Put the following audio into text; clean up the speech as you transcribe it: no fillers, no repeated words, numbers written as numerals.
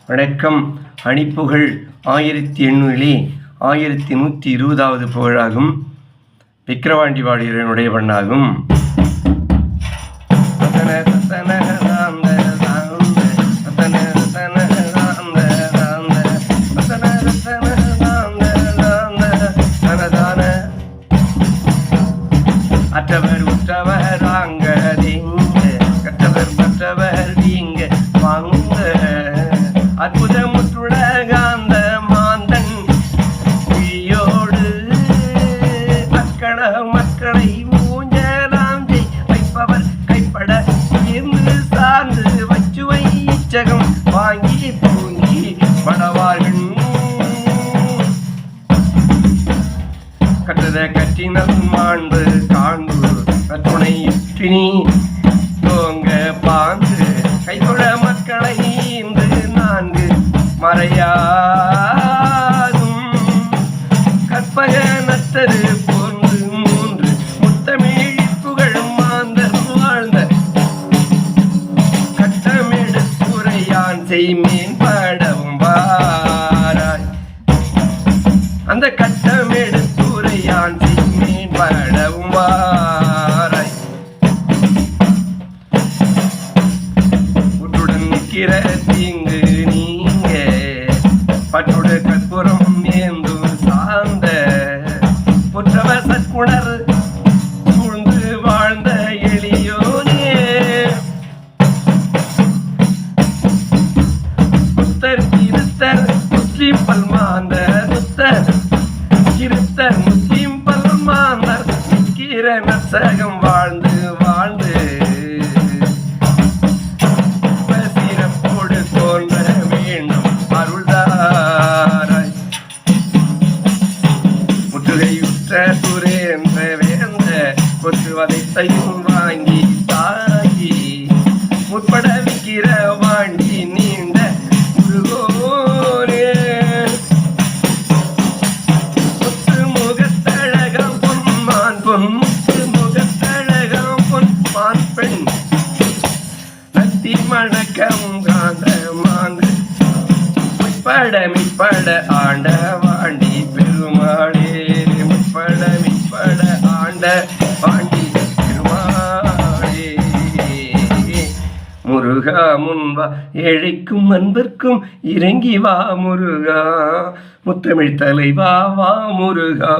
வணக்கம். அணிப்புகழ் 1800 1120வது புகழாகும். விக்கிரவாண்டி வாடியனுடைய பண்ணாகும். அற்றவர் உற்றவர் ஆங்கதீங்க, கற்றவர் மற்றவர் வீங்க வாங்க. அற்புதமுற்றுள்ள காந்த மாந்தன் விழியோடு அக்கண மக்களை மூஞ்சலாம் வைப்பவர் கைப்பட இருந்து சார்ந்து வச்சுவை இச்சகம் வாங்கி பூங்கி படவார்கள். கற்றத கற்றினல் மாண்பு காண்பு கற்றுணை இற்றினி தோங்க பாந்து கைத்தொழ மக்களை இன்று நான்கு மறையாகும். கற்பக நத்தரு போன்று மூன்று முத்தமிழ் புகழ் மாந்தர் வாழ்ந்த கட்டமெடுத்துரையான் செய்மேன் படவும் வாராய். அந்த கட்டமெடுத்துரையான் செய்மேன் படவும் வாராய். உற்றுடன் நிற்கிற தீங்கு நீங்க பற்றுடு கற்புறம் ஏந்து சார்ந்த புற்றவ சற்குணர் சூழ்ந்து வாழ்ந்த எளியோனே. புத்தர் கிருத்தர் முஸ்லிம் பல்மாந்தர் புத்தர் கிருத்தர் முஸ்லிம் பல்மாந்தர் நிற்கிற நற்சகம் வாழ்ந்து வாழ்ந்து சிறப்போடு தோன்ற வேண்டும் அருள்தாராய். முற்றுகையுற்ற சுரேந்திர வேந்த கொற்றுவதைத்தையும் வாங்கி தாங்கி முற்பட விக்கிற வாண்டி நீண்ட முருகோனே. முத்து முகத்தழகம் பொன்மான் பொன் முத்து முகத்தழகம் பொன்மான் பெண் நத்தி மணக்கம் காந்த மாந்து மிப்பட ஆண்ட வாண்டி பெருமாளே. மிப்பட ஆண்ட வாண்டி பெருமாளே. முருகா முன்வா ஏழைக்கும் அன்பர்க்கும் இறங்கி வா முருகா. முத்தமிழ் தலைவா வா முருகா.